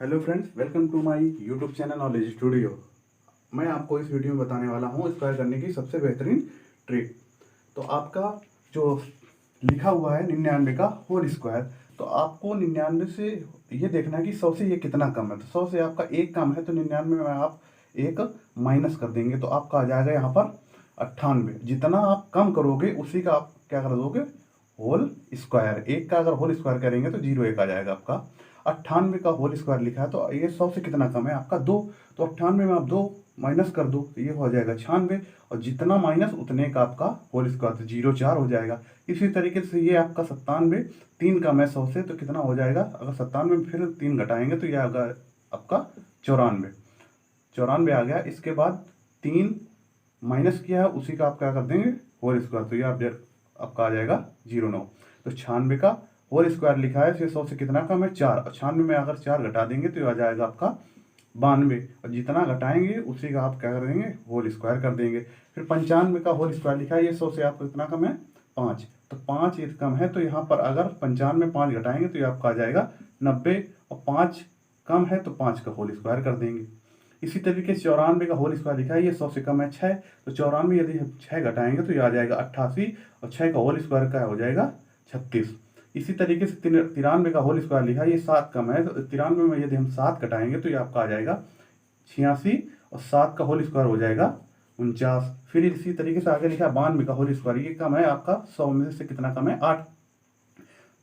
Hello friends, welcome to my YouTube channel Knowledge Studio. मैं आपको इस वीडियो में बताने वाला हूँ स्क्वायर करने की सबसे बेहतरीन ट्रिक। तो आपका जो लिखा हुआ है 99 का होल स्क्वायर, तो आपको 99 से ये देखना है कि 100 से ये कितना कम है। तो 100 से आपका एक कम है, तो 99 में आप एक माइनस कर देंगे तो आपका आ जाएगा यहाँ पर 98। जितना आप कम करोगे उसी का आप क्या कर दोगे, होल स्क्वायर। एक का अगर होल स्क्वायर करेंगे तो 0 1 आ जाएगा आपका। 98 का होल स्क्वायर लिखा है, तो ये 100 से कितना कम है आपका 2। तो 98 में आप 2 माइनस कर दो तो ये हो जाएगा 96, और जितना माइनस उतने का आपका होल स्क्वायर, तो 0 4 हो जाएगा। इसी तरीके से ये आपका 97, 3 कम है 100 से, तो कितना हो जाएगा, अगर 97 में फिर 3 घटाएंगे तो ये आएगा आपका 94। 94 आ गया। इसके बाद 3 माइनस किया है, उसी का आप क्या कर देंगे, होल स्क्वायर, तो ये आपका आ जाएगा 09। तो 96 का होल स्क्वायर लिखा है, फिर 100 से कितना कम है 4, और 96 में अगर 4 घटा देंगे तो ये आ जाएगा आपका 92, और जितना घटाएंगे उसी का आप क्या कर देंगे, होल स्क्वायर कर देंगे। फिर 95 का होल स्क्वायर लिखा है, ये 100 से आपको कितना कम है 5, तो 5 ये कम है, तो यहाँ पर अगर 95 में 5 घटाएंगे तो ये आपका आ जाएगा 90, और 5 कम है तो 5 का होल स्क्वायर कर देंगे। इसी तरीके से 94 का होल स्क्वायर लिखा है, ये 100 से कम है 6, तो 94 यदि हम 6 घटाएंगे तो ये आ जाएगा 88, और 6 का होल स्क्वायर का हो जाएगा 36। इसी तरीके से 93 का होल स्क्वायर लिखा है, ये 7 कम है, तो 93 में यदि हम 7 घटाएंगे तो ये आपका आ जाएगा 86, और 7 का होल स्क्वायर हो जाएगा 49। फिर इसी तरीके से आगे लिखा है 92 का होल स्क्वायर, ये कम है आपका 100 में से कितना कम है 8,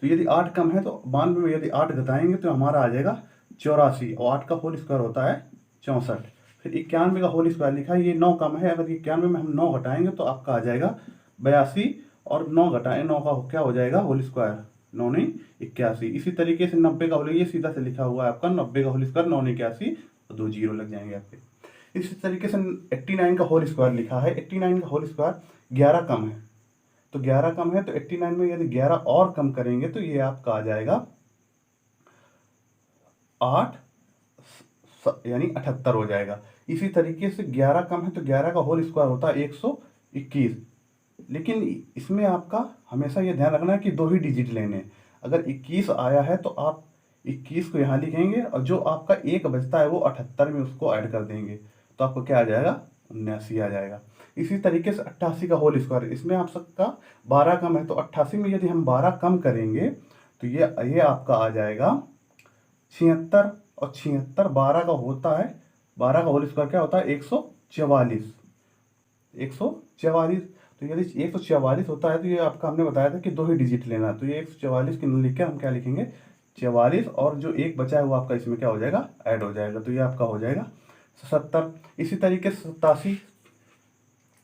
तो यदि 8 कम है तो 92 में यदि 8 घटाएंगे तो हमारा आ जाएगा 84, और 8 का होल स्क्वायर होता है 64। फिर 91 का होल स्क्वायर लिखा है, ये 9 कम है, अगर 91 में हम 9 घटाएंगे तो आपका आ जाएगा 82, और 9 घटाएं 9 का क्या हो जाएगा होल स्क्वायर, 9 नहीं 81। इसी तरीके से 90 का होल, ये सीधा से लिखा हुआ है आपका 90 का होल स्क्वायर 9 81, और 2 जीरो लग जाएंगे आपके। इसी तरीके से 89 का होल स्क्वायर लिखा है, 89 का होल स्क्वायर 11 कम है, तो 11 कम है, तो 89 में यदि 11 और कम करेंगे तो ये आपका आ जाएगा 8, यानी 78 हो जाएगा। इसी तरीके से 11 कम है, तो 11 का होल स्क्वायर होता है 121। लेकिन इसमें आपका हमेशा ये ध्यान रखना है कि 2 ही डिजिट लेने हैं। अगर 21 आया है तो आप 21 को यहाँ लिखेंगे, और जो आपका 1 बचता है वो 78 में उसको ऐड कर देंगे, तो आपको क्या आ जाएगा 79 आ जाएगा। इसी तरीके से 88 का होल स्क्वायर, इसमें आप सबका 12 कम है, तो 88 में यदि हम 12 कम करेंगे तो ये आपका आ जाएगा 76, और 76 12 का होता है, 12 का होल स्क्वायर क्या होता है 144। 144, तो यदि 144 होता है तो ये आपका हमने बताया था कि 2 ही डिजिट लेना है, तो ये 144 की लिख के हम क्या लिखेंगे 44, और जो 1 बचा है वो आपका इसमें क्या हो जाएगा ऐड हो जाएगा, तो ये आपका हो जाएगा 70। इसी तरीके से 87,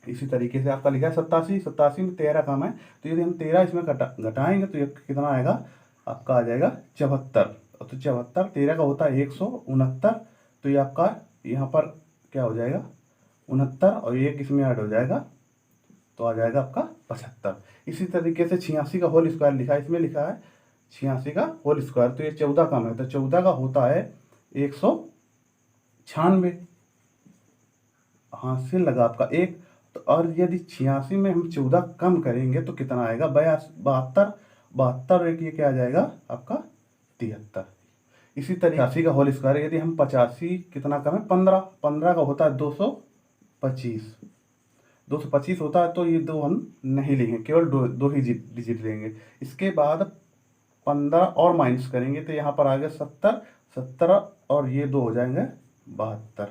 इसी तरीके से आपका लिखा है 87, 87 में 13 कम है, तो यदि हम 13 इसमें घटाएंगे तो ये कितना आएगा, आपका आ जाएगा 74। तो 74 13 का होता है 169, तो ये आपका यहाँ पर क्या हो जाएगा 69, और एक इसमें ऐड हो जाएगा तो आ जाएगा आपका 75। इसी तरीके से 86 का होल स्क्वायर लिखा है, इसमें लिखा है 86 का होल स्क्वायर, तो ये 14 कम है, तो 14 का होता है 196, हाँ से लगा आपका एक। तो और यदि 86 में हम 14 कम करेंगे तो कितना आएगा 72, 72 एक ये क्या आ जाएगा आपका 73। इसी तरीके 80 का होल स्क्वायर, यदि हम 85 कितना कम है 15, 15 का होता है 225, 225 होता है, तो ये 2 हम नहीं लेंगे, केवल दो ही डिजिट लेंगे। इसके बाद 15 और माइनस करेंगे तो यहाँ पर आ गया 70, 70 और ये 2 हो जाएंगे 72।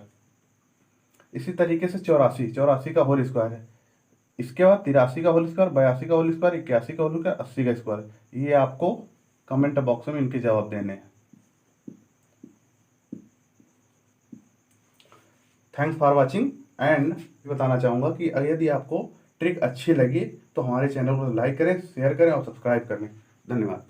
इसी तरीके से 84, 84 का होल स्क्वायर है, इसके बाद 83 का होल स्क्वायर, 82 का होल स्क्वायर, 81 का होल स्क्वायर, 80 का स्क्वायर, ये आपको कमेंट बॉक्स में इनके जवाब देने हैं। Thanks for watching. एंड बताना चाहूँगा कि यदि आपको ट्रिक अच्छी लगी तो हमारे चैनल को लाइक करें, शेयर करें और सब्सक्राइब करें। धन्यवाद।